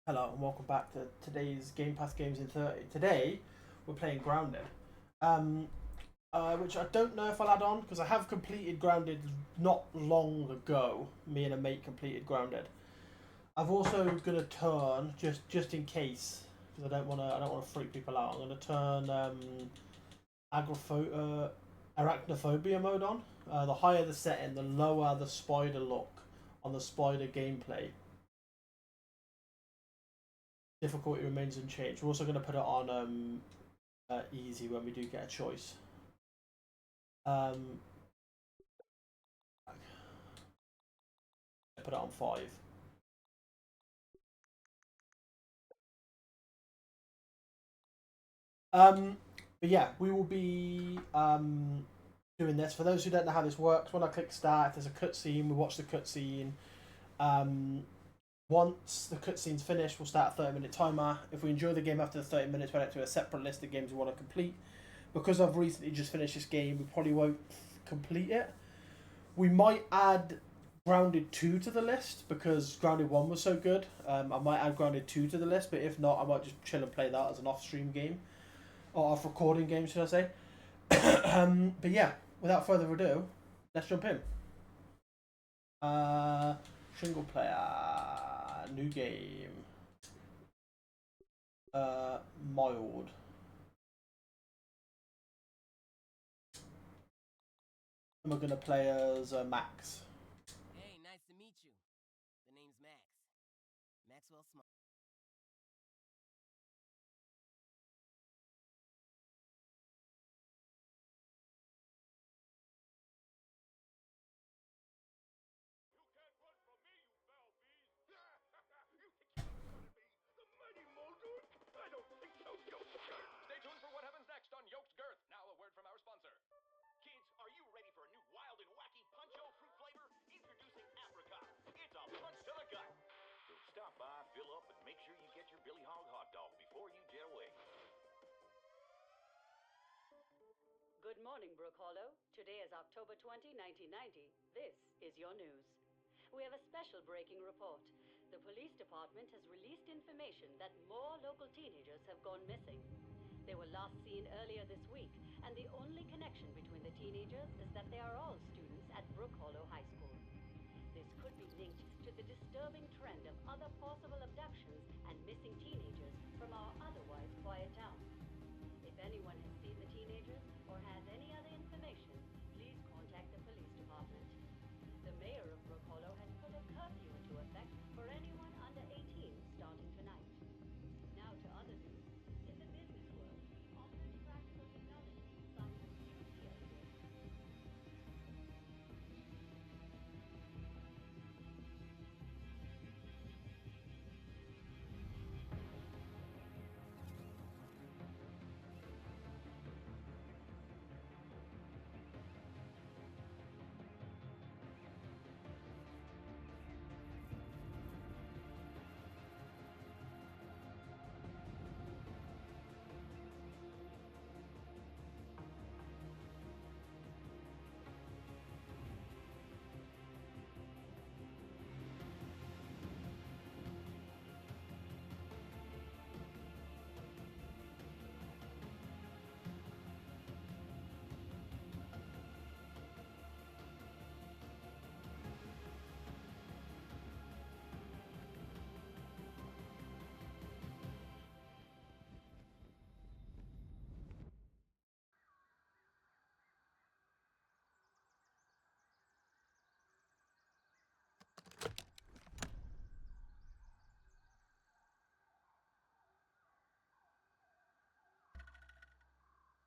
Hello and welcome back to today's Game Pass Games in 30. Today we're playing Grounded, um, which I don't know if I'll add on because I have completed Grounded not long ago. Me and a mate completed Grounded. I've also gonna turn just in case because I don't wanna freak people out. I'm gonna turn arachnophobia mode on. The higher the setting, the lower the spider look on the spider gameplay. Difficulty remains unchanged. We're also going to put it on easy when we do get a choice. Um, put it on 5. But yeah, we will be doing this. For those who don't know how this works, when I click start, if there's a cutscene, we watch the cutscene. Um, Once the cutscene's finished, we'll start a 30-minute timer. If we enjoy the game after the 30 minutes, we'll add it to a separate list of games we want to complete. Because I've recently just finished this game, we probably won't complete it. We might add Grounded 2 to the list because Grounded 1 was so good. I might add Grounded 2 to the list, but if not, I might just chill and play that as an off stream game. Or off recording game, should I say. But yeah, without further ado, let's jump in. Uh, Single player, new game, mild. And we're gonna play as Max. Hey, nice to meet you. The name's Max. Maxwell Smart. Stay tuned for what happens next on Yoked Girth. Now a word from our sponsor. Kids, are you ready for a new wild and wacky puncho fruit flavor? Introducing Apricot. It's a punch to the gut. So stop by, fill up, and make sure you get your Billy Hog hot dog before you jet away. Good morning, Brook Hollow. Today is October 20, 1990. This is your news. We have a special breaking report. The police department has released information that more local teenagers have gone missing. They were last seen earlier this week, and the only connection between the teenagers is that they are all students at Brook Hollow High School. This could be linked to the disturbing trend of other possible abductions and missing teenagers from our otherwise quiet town. If anyone has seen the teenagers or has any other information, please contact the police department. The mayor of Brook Hollow has put a curfew into effect for anyone under 18 starting tonight. Now to other news. In the business world, augmented practical technology signs a huge deal here.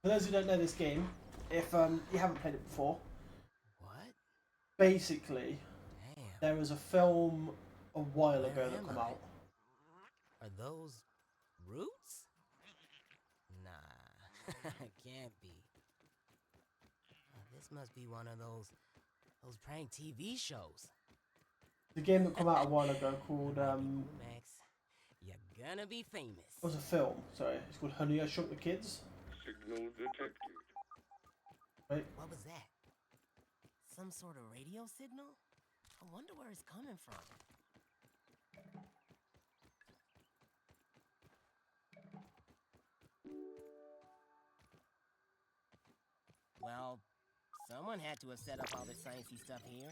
For those who don't know this game, if you haven't played it before, What? basically Damn. there was a film a while Where ago that am came I? out. Are those roots? Nah, can't be. This must be one of those prank TV shows. The game that came out a while ago called That might be cool, Max. You're gonna be famous. it was a film. Sorry, it's called Honey I Shrunk the Kids. Signal detected. Right? What was that? Some sort of radio signal? I wonder where it's coming from. Someone had to have set up all this sciencey stuff here.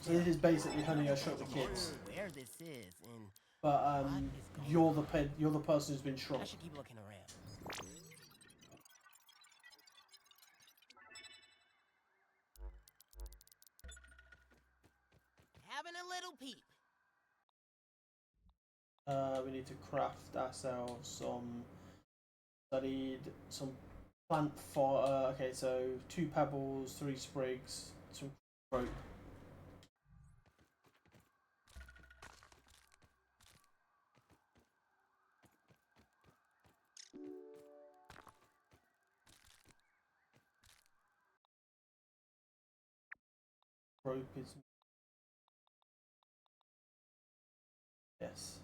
So this is basically Honey, I Shrunk the Kids, Where this is, and but what is going you're on? you're the person who's been I shrunk. should keep looking around. Having a little peep. We need to craft ourselves some some plant fodder. Okay, so 2 pebbles, 3 sprigs, some rope. Rope is yes.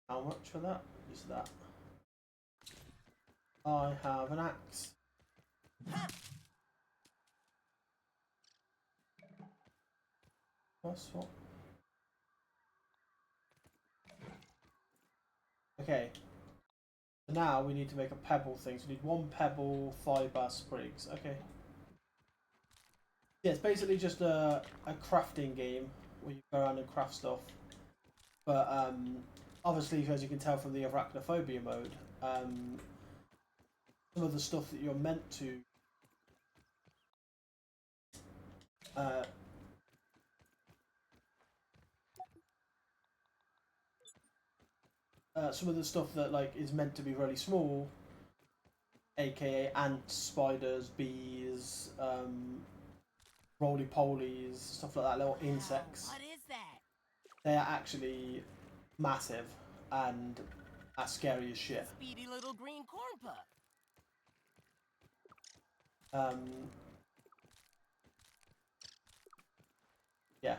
How much for that? Just that. I have an axe. That's what. Okay. So now we need to make a pebble thing. So we need 1 pebble, 5 sprigs. Okay. Yeah, it's basically just a crafting game where you go around and craft stuff. But obviously, as you can tell from the arachnophobia mode, some of the stuff that you're meant to uh, some of the stuff that like is meant to be really small, aka ants, spiders, bees, roly polies, stuff like that, little insects. What is that? They are actually massive and as scary as shit. Speedy little green corn pup. Yeah.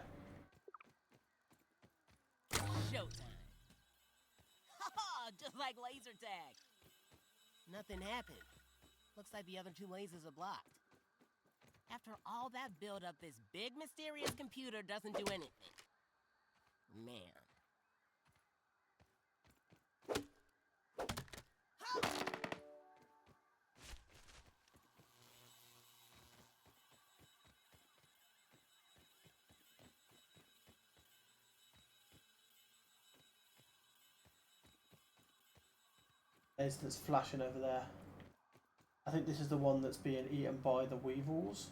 Showtime. Haha, just like laser tag. Nothing happened. Looks like the other 2 lasers are blocked. After all that build-up, this big mysterious computer doesn't do anything. Man. That's flashing over there. I think this is the one that's being eaten by the weevils.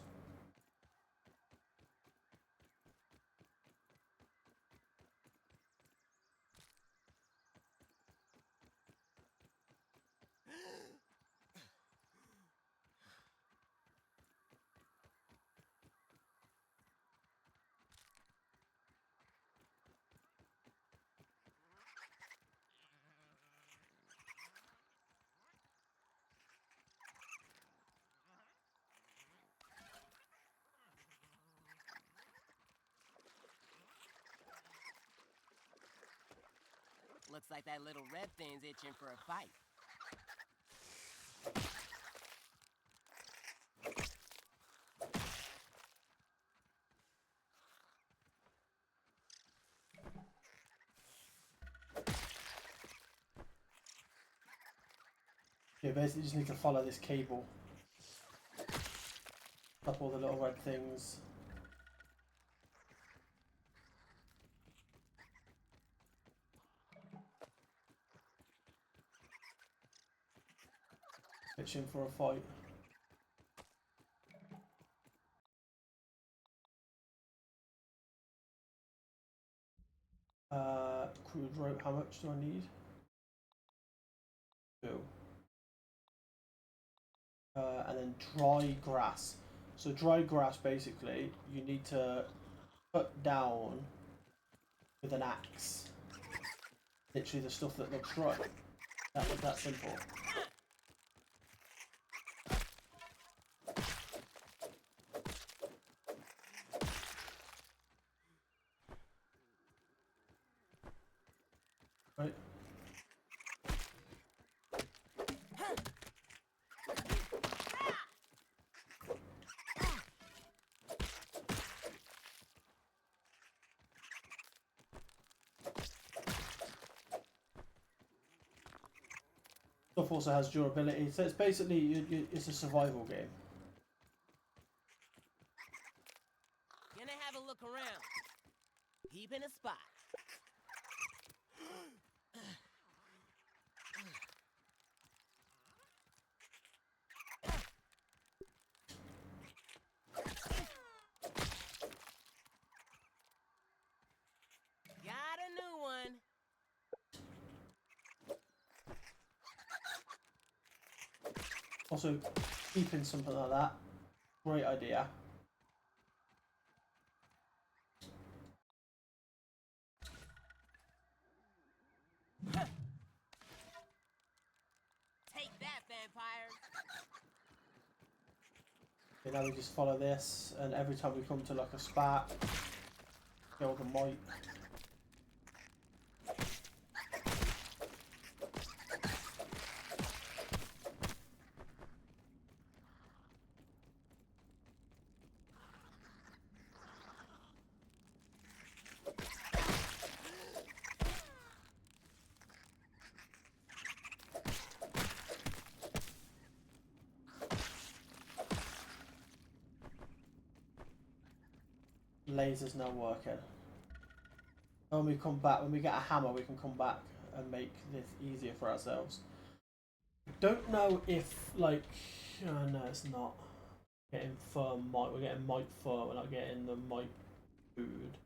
Looks like that little red thing's itching for a fight. You basically just need to follow this cable. Up all the little red things. Pitching for a fight. Crude rope, how much do I need? 2. And then dry grass. So dry grass, basically, you need to cut down with an axe. Literally the stuff that looks dry. That simple. Right. Stuff also has durability, so it's basically it's a survival game. Gonna have a look around. Keeping a spot. Got a new one. Also, keeping something like that, great idea. Take that, vampires. Okay, now we just follow this, and every time we come to like a spot, kill the mite. Laser's now working. When we come back, when we get a hammer, we can come back and make this easier for ourselves. Don't know if, like, no, it's not. Getting fur mite, we're getting mite fur, we're not getting the mite food.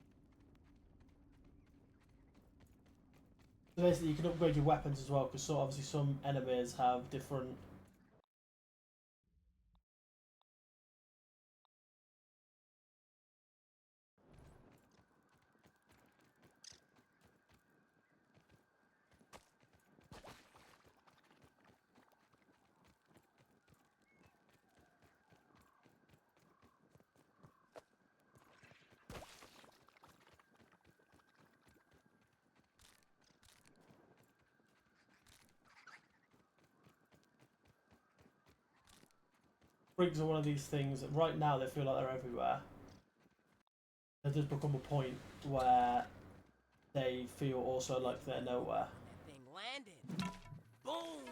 So basically, you can upgrade your weapons as well, because so obviously some enemies have different. Sprigs are one of these things that right now they feel like they're everywhere. There does become a point where they feel also like they're nowhere. That thing landed. Boom.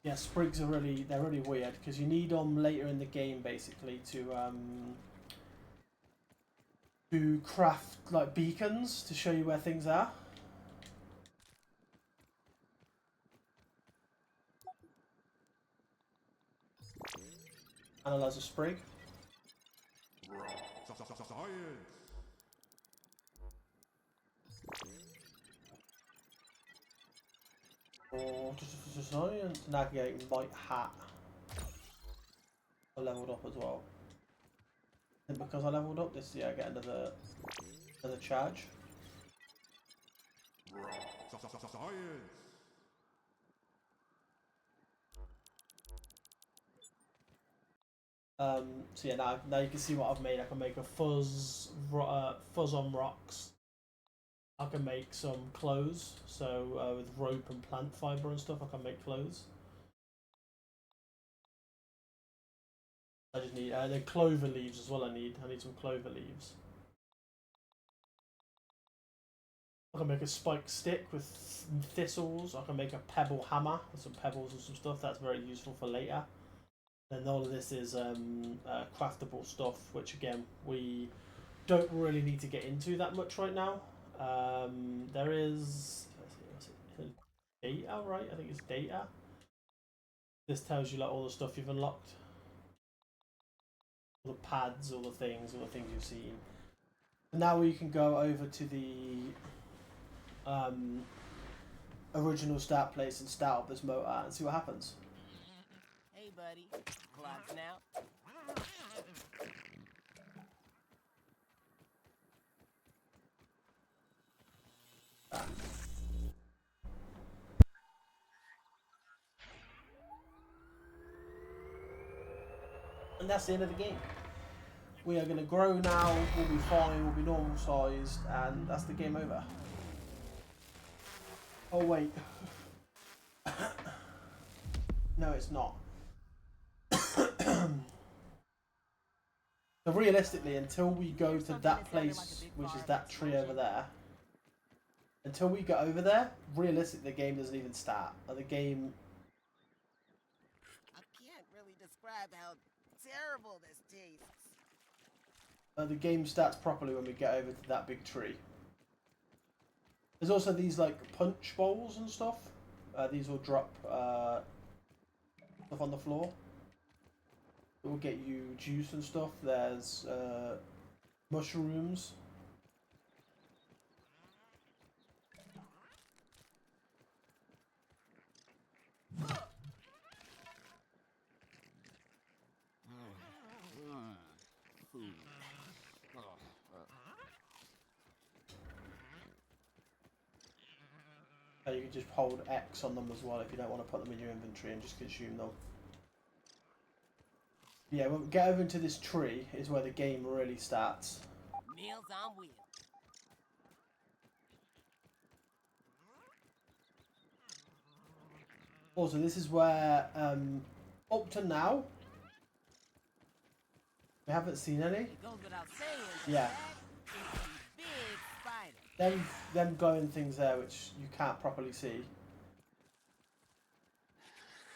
Yeah, sprigs are they're really weird because you need them later in the game basically to craft like beacons to show you where things are. Analyze a sprig. Or just science. Navigating light hat. I leveled up as well. And because I leveled up this year, I get another charge. So yeah, now you can see what I've made. I can make a fuzz on rocks. I can make some clothes. So with rope and plant fiber and stuff, I can make clothes. I just need the clover leaves as well. I need some clover leaves. I can make a spike stick with thistles. I can make a pebble hammer with some pebbles and some stuff. That's very useful for later. And all of this is craftable stuff, which again we don't really need to get into that much right now. There is data, right? I think it's data. This tells you like all the stuff you've unlocked, all the pads, all the things you've seen. Now we can go over to the original start place and start up this motor and see what happens. Hey, buddy. Clock's now. And that's the end of the game. We are going to grow now, we'll be fine, we'll be normal sized, and that's the game over. Oh wait. No, it's not. So realistically, until we go to that place, which is that tree over there, until we get over there, realistically, the game doesn't even start. Like, the game... I can't really describe how terrible this tastes. The game starts properly when we get over to that big tree. There's also these like punch bowls and stuff. These will drop stuff on the floor. It will get you juice and stuff. There's mushrooms. You can just hold X on them as well if you don't want to put them in your inventory and just consume them. Yeah, when we get over into this tree is where the game really starts. Meals on wheels. Also, this is where, up to now, we haven't seen any. It goes without saying. Yeah. That is a big spider. Them glowing things there, which you can't properly see.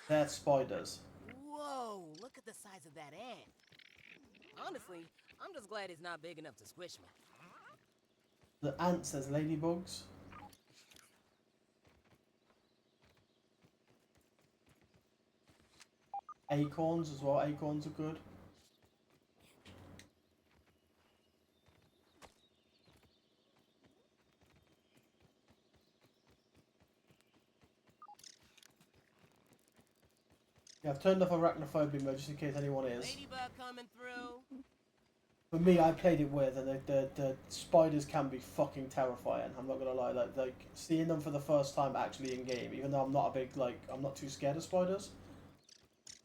They're spiders. Whoa, look at the size of that ant. Honestly, I'm just glad it's not big enough to squish me. The ants, there's ladybugs. Acorns as well. Acorns are good. Yeah, I've turned off arachnophobia mode just in case anyone is. Ladybug coming through. For me, I played it with, and the spiders can be fucking terrifying. I'm not gonna lie. Like seeing them for the first time actually in game, even though I'm not a big I'm not too scared of spiders.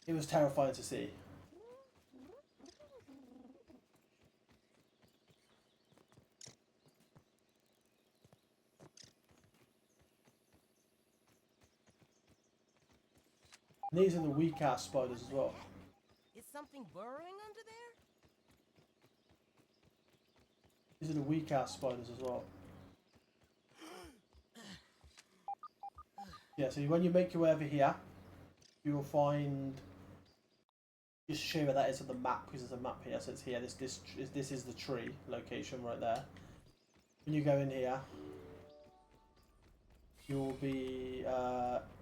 It was terrifying to see. And these are the weak ass spiders as well. Is something burrowing under there? These are the weak ass spiders as well. Yeah, so when you make your way over here, you will find. Just show you where that is on the map because there's a map here. So it's here. This is the tree location right there. When you go in here, you will be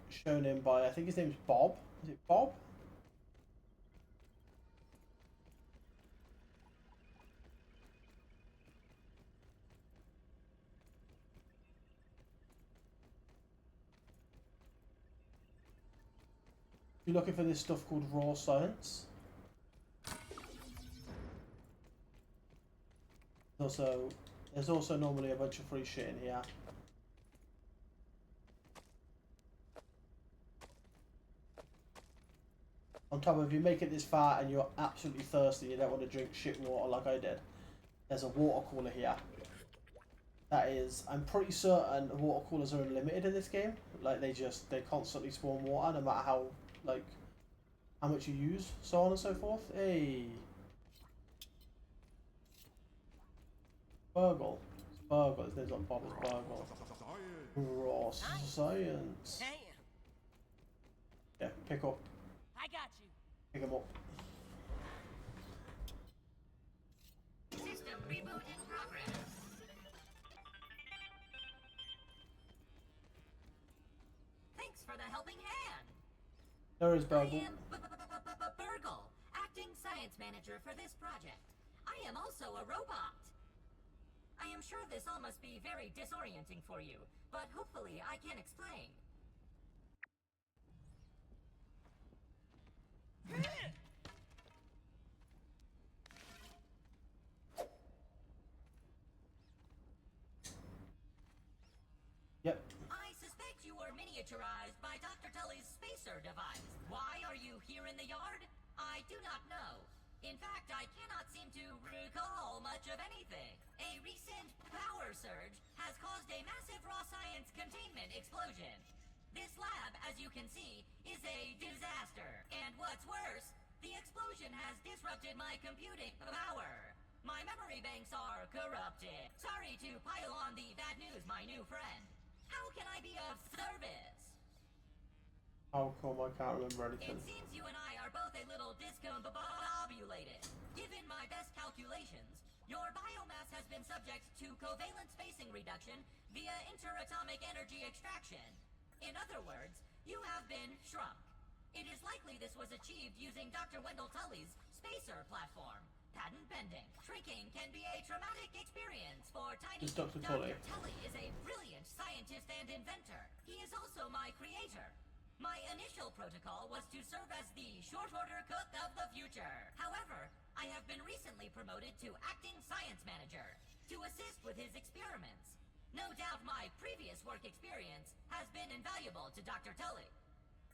shown in by, I think his name's Bob. Is it Bob? You're looking for this stuff called raw science. There's also normally a bunch of free shit in here. On top of, if you make it this far and you're absolutely thirsty, you don't want to drink shit water like I did, there's a water cooler here. That is, I'm pretty certain water coolers are unlimited in this game. Like they constantly spawn water no matter how much you use, so on and so forth. Hey, Burgle. Burgle. His name's not Bob, it's Burgle. Raw science. Damn. Yeah, pick up. I got you. Pick him up. System reboot in progress. Thanks for the helping hand. There is I Burgle. am Burgle, acting science manager for this project. I am also a robot. I am sure this all must be very disorienting for you, but hopefully I can explain. Yep. I suspect you were miniaturized by Dr. Tully's spacer device. Why are you here in the yard? I do not know. In fact, I cannot seem to recall much of anything. A recent power surge has caused a massive raw science containment explosion. This lab, as you can see, is a disaster. And what's worse, the explosion has disrupted my computing power. My memory banks are corrupted. Sorry to pile on the bad news, my new friend. How can I be of service? How come I can't remember It anything? seems you and I are both a little discombobulated. Given my best calculations, your biomass has been subject to covalent spacing reduction via interatomic energy extraction. In other words, you have been shrunk. It is likely this was achieved using Dr. Wendell Tully's spacer platform. Patent pending. Shrinking can be a traumatic experience for tiny... Just Dr. Tully. Dr. Tully is a brilliant scientist and inventor. He is also my creator. My initial protocol was to serve as the short order cook of the future. However, I have been recently promoted to acting science manager to assist with his experiments. No doubt my previous work experience has been invaluable to Dr. Tully.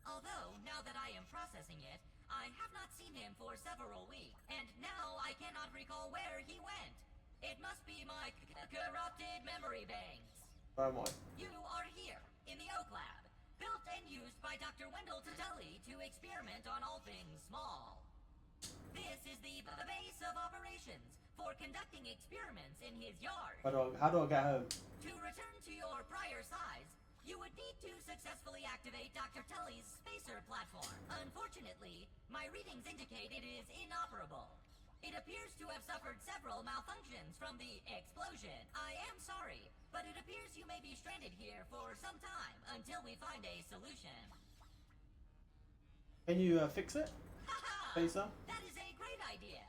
Although, now that I am processing it, I have not seen him for several weeks, and now I cannot recall where he went. It must be my corrupted memory banks. Where am I? You are here, in the Oak Lab, built and used by Dr. Wendell Tully to experiment on all things small. This is the base of operations for conducting experiments in his yard. How do I get home? To return to your prior size, you would need to successfully activate Dr. Tully's spacer platform. Unfortunately, my readings indicate it is inoperable. It appears to have suffered several malfunctions from the explosion. I am sorry, but it appears you may be stranded here for some time until we find a solution. Can you fix it? Spacer? That is a great idea.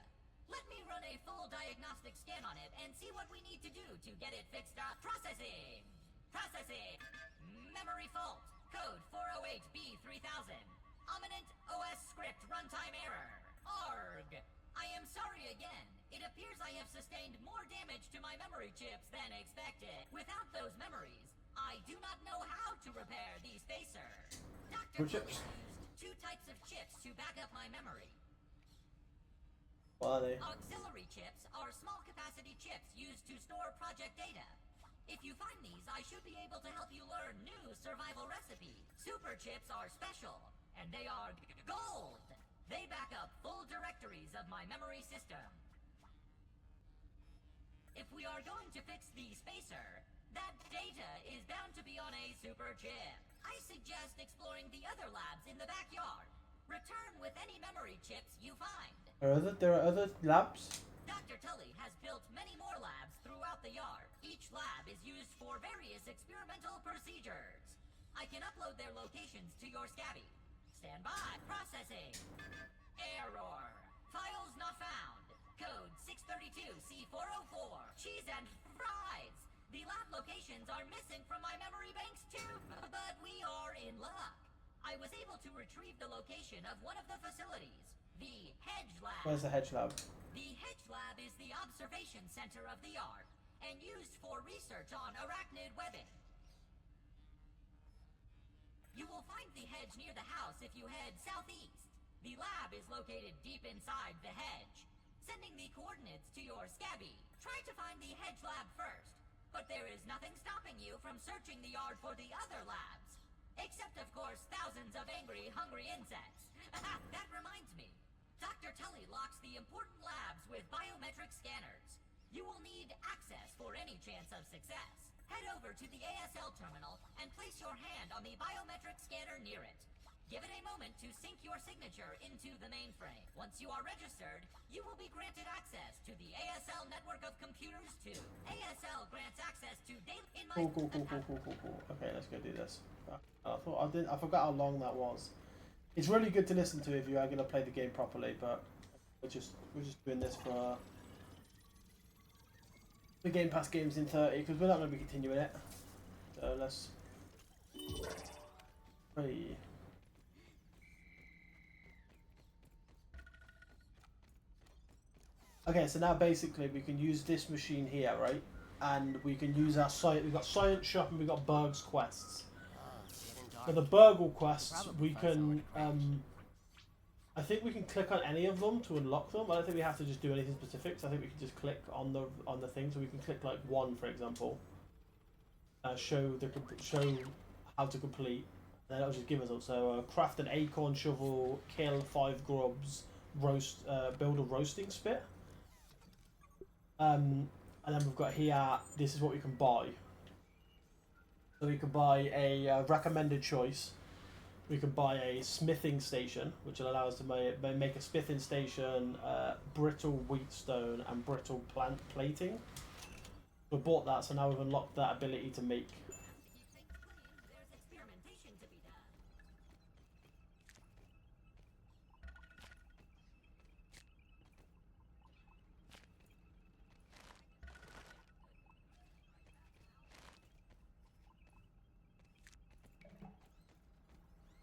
Let me run a full diagnostic scan on it and see what we need to do to get it fixed up. Processing. Processing. Memory fault. Code 408B3000. Ominent OS script runtime error. Org. I am sorry again. It appears I have sustained more damage to my memory chips than expected. Without those memories, I do not know how to repair the spacer. Dr. Which Tully chips? used two types of chips to back up my memory. What are they? Auxiliary chips are small capacity chips used to store project data. If you find these, I should be able to help you learn new survival recipes. Super chips are special, and they are gold. They back up full directories of my memory system. If we are going to fix the spacer, that data is bound to be on a super chip. I suggest exploring the other labs in the backyard. Return with any memory chips you find. There are other labs? Dr. Tully has built many more labs throughout the yard. Each lab is used for various experimental procedures. I can upload their locations to your Scabby. Stand by. Processing. Error. Files not found. Code 632C404. Cheese and fries. The lab locations are missing from my memory banks too. But we are in luck. I was able to retrieve the location of one of the facilities. The Hedge Lab. Where's the hedge lab? The Hedge Lab is the observation center of the yard and used for research on arachnid webbing. You will find the hedge near the house if you head southeast. The lab is located deep inside the hedge. Sending the coordinates to your Scabby. Try to find the Hedge Lab first, but there is nothing stopping you from searching the yard for the other labs. Except, of course, thousands of angry, hungry insects. That reminds me. Dr. Tully locks the important labs with biometric scanners. You will need access for any chance of success. Head over to the ASL terminal and place your hand on the biometric scanner near it. Give it a moment to sync your signature into the mainframe. Once you are registered, you will be granted access to the ASL network of computers too. ASL grants access to daily... Cool. Okay, let's go do this. I forgot how long that was. It's really good to listen to if you are going to play the game properly, but we're just doing this for the GamePass games in 30 because we're not going to be continuing it. So let's. Hey. Okay, so now basically we can use this machine here, right? And we can use our science. We've got science shop and we've got Berg's quests. For the Burgle quests, we can, I think we can click on any of them to unlock them. I don't think we have to just do anything specific. So I think we can just click on the thing. So we can click like one, for example. Show how to complete. Then it'll just give us them. So craft an acorn shovel, kill 5 grubs, build a roasting spit. And then we've got here. This is what we can buy. So we can buy a recommended choice. We can buy a smithing station, which will allow us to make a smithing station, brittle wheatstone, and brittle plant plating. We bought that, so now we've unlocked that ability to make. There's experimentation to be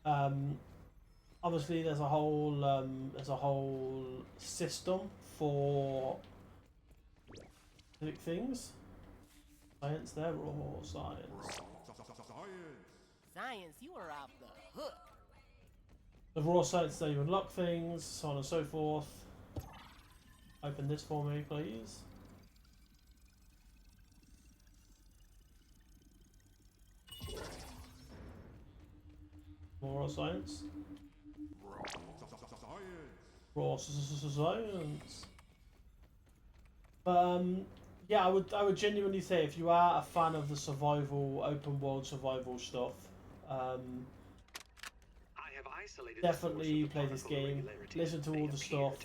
done. Obviously, there's a whole system for specific things. Science there, raw science. Science, you are off the hook. The raw science there you unlock things, so on and so forth. Open this for me, please. More raw science. Raw science. But yeah, I would genuinely say if you are a fan of the survival, open world survival stuff, definitely play this game. Listen to all the stuff.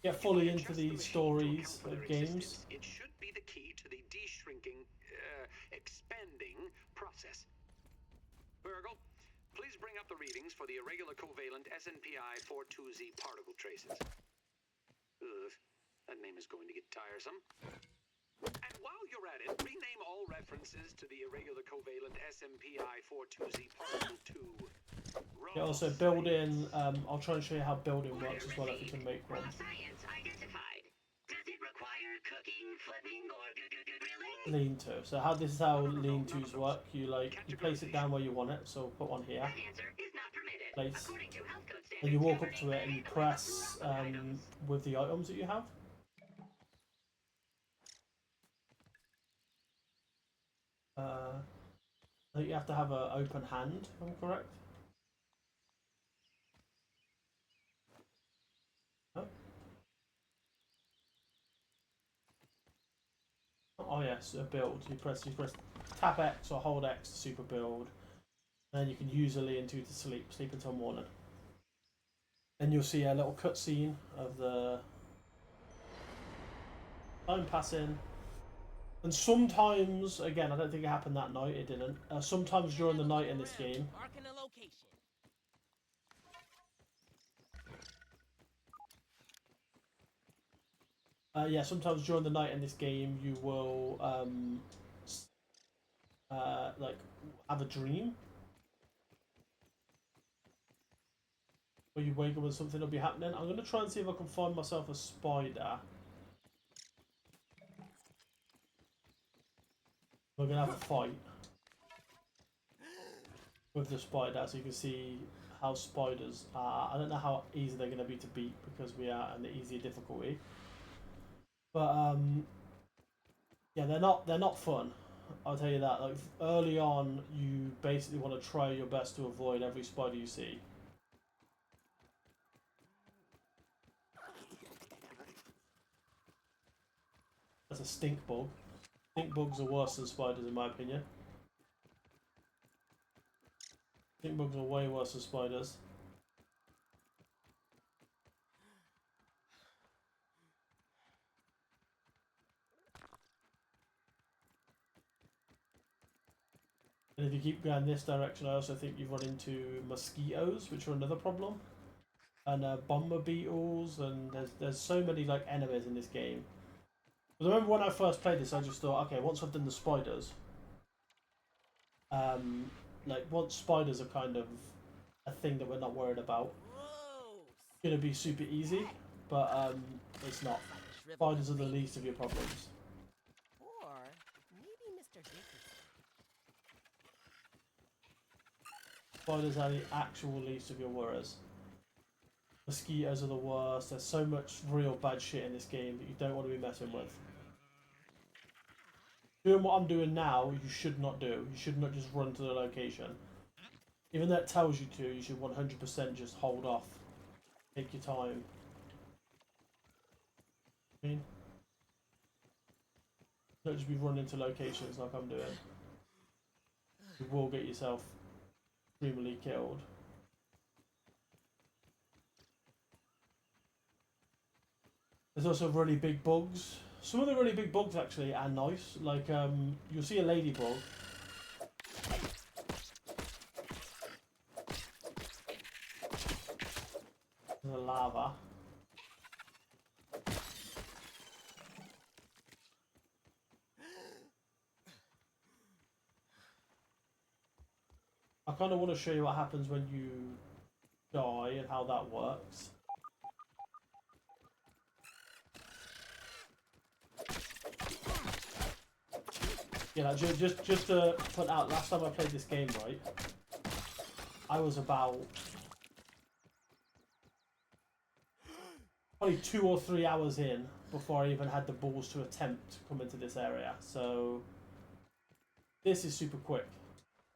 Get fully into the stories of games. It should be the key to the de-shrinking, expanding process. Virgil, please bring up the readings for the irregular covalent SNPI 42Z particle traces. Ugh, that name is going to get tiresome. And while you're at it, rename all references to the irregular covalent SNPI 42Z particle to... Yeah, also building, I'll try and show you how building works as well if you can make one. Science identified. Does it require cooking, flipping, or grilling? Lean-to. So this is how lean-tos work. You place it down where you want it. So put one here. Place. And you walk up to it and you press with the items that you have. I think you have to have an open hand, if I'm correct. No? Oh yes, a build. You press tap X or hold X to super build. And then you can use a lean-to to sleep until morning. Then you'll see a little cutscene of the time passing. And sometimes, again, I don't think it happened that night, it didn't. Sometimes during the night in this game, Marking a location. yeah, sometimes during the night in this game, you will like have a dream, where you wake up and something will be happening. I'm gonna try and see if I can find myself a spider. We're gonna have a fight with the spider, so you can see how spiders are. I don't know how easy they're gonna be to beat because we are in the easier difficulty. But yeah, they're not fun. I'll tell you that. Like early on, you basically want to try your best to avoid every spider you see. That's a stink bug. Stink bugs are worse than spiders in my opinion. Stink bugs are way worse than spiders. And if you keep going this direction, I also think you run into mosquitoes, which are another problem. And bomber beetles, and there's so many like enemies in this game. But I remember when I first played this, I just thought, okay, once I've done the spiders, like once spiders are kind of a thing that we're not worried about, it's gonna be super easy. But it's not. Spiders are the least of your problems. Or maybe Mr. Dickerson. Spiders are the actual least of your worries. Mosquitoes are the worst. There's so much real bad shit in this game that you don't want to be messing with. Doing what I'm doing now, you should not do. You should not just run to the location. Even though it tells you to, you should 100% just hold off. Take your time. I mean, don't just be running into locations like I'm doing. You will get yourself extremely killed. There's also really big bugs. Some of the really big bugs actually are nice. Like you'll see a ladybug. The lava. I kind of want to show you what happens when you die and how that works. Yeah, just to put out, last time I played this game, right, I was about probably 2 or 3 hours in before I even had the balls to attempt to come into this area. So this is super quick.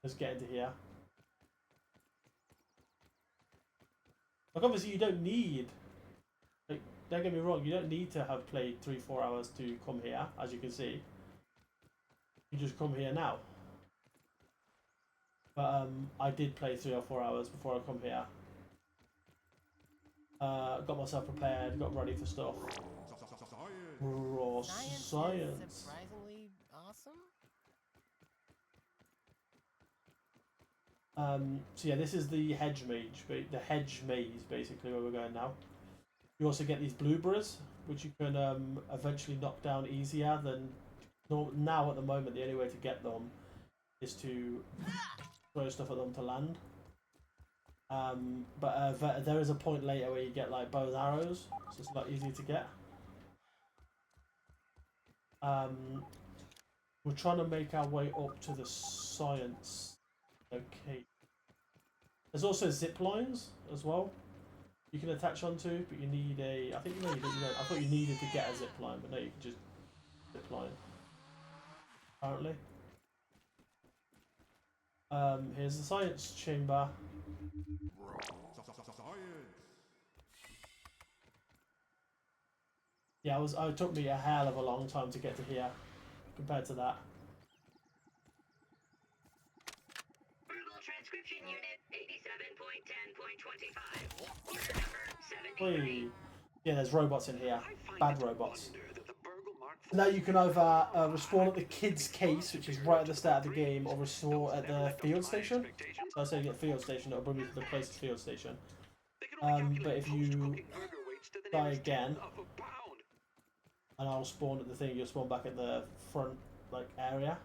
Just get into here. Like obviously you don't need, like, don't get me wrong, you don't need to have played 3-4 hours to come here, as you can see. You just come here now. But I did play 3 or 4 hours before I come here. Got myself prepared, got ready for stuff. Raw science. Is surprisingly awesome. So yeah, this is the hedge maze basically where we're going now. You also get these blueberries, which you can eventually knock down easier than now. At the moment, the only way to get them is to throw stuff at them to land. But there is a point later where you get like bows and arrows, so it's a lot easier to get. We're trying to make our way up to the science. Okay. There's also zip lines as well. You can attach onto, but you need a. I think you know you don't. I thought you needed to get a zip line, but no, you can just zip line. Apparently. Here's the science chamber. Yeah, it took me a hell of a long time to get to here, compared to that. Transcription unit 87.10.25. Order number 73. Yeah, there's robots in here. Bad robots. Now you can either respawn at the kid's case, which is right at the start of the game, or respawn at the field station. So I say at the field station, it'll bring you to the closest field station. But if you die again, and I'll spawn at the thing, you'll spawn back at the front area.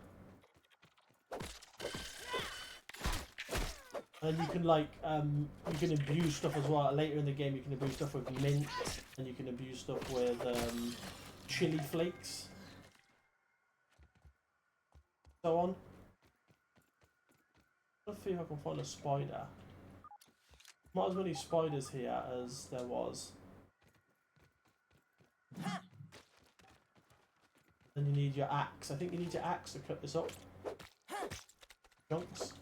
And you can you can imbue stuff as well. Later in the game, you can imbue stuff with mint, and you can imbue stuff with chili flakes, so on. Let's see if I can find a spider. Not as many spiders here as there was. Then you need your axe. I think you need your axe to cut this up. Chunks.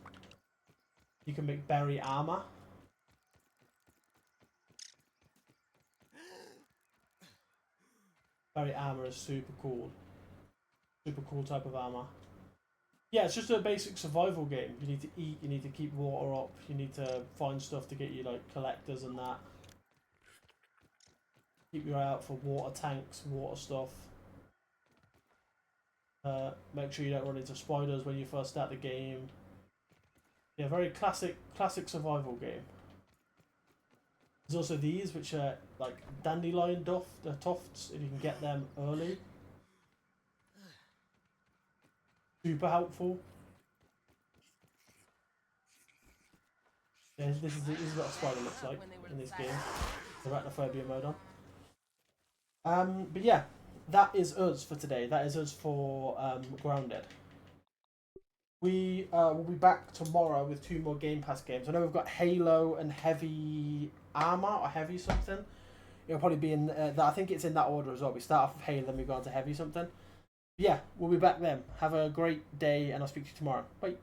You can make berry armor. Berry armor is super cool. Super cool type of armor. Yeah, it's just a basic survival game. You need to eat, you need to keep water up, you need to find stuff to get you like collectors and that. Keep your eye out for water tanks, water stuff. Make sure you don't run into spiders when you first start the game. Yeah, very classic survival game. There's also these, which are like dandelion tufts, if you can get them early. Super helpful. Yeah, this is what a spider looks like in this game. Arachnophobia mode on. But yeah, that is us for today. That is us for Grounded. We will be back tomorrow with 2 more Game Pass games. I know we've got Halo and Heavy Armor or Heavy something. It'll probably be in I think it's in that order as well. We start off with Halo, then we go on to Heavy something. Yeah, we'll be back then. Have a great day, and I'll speak to you tomorrow. Bye.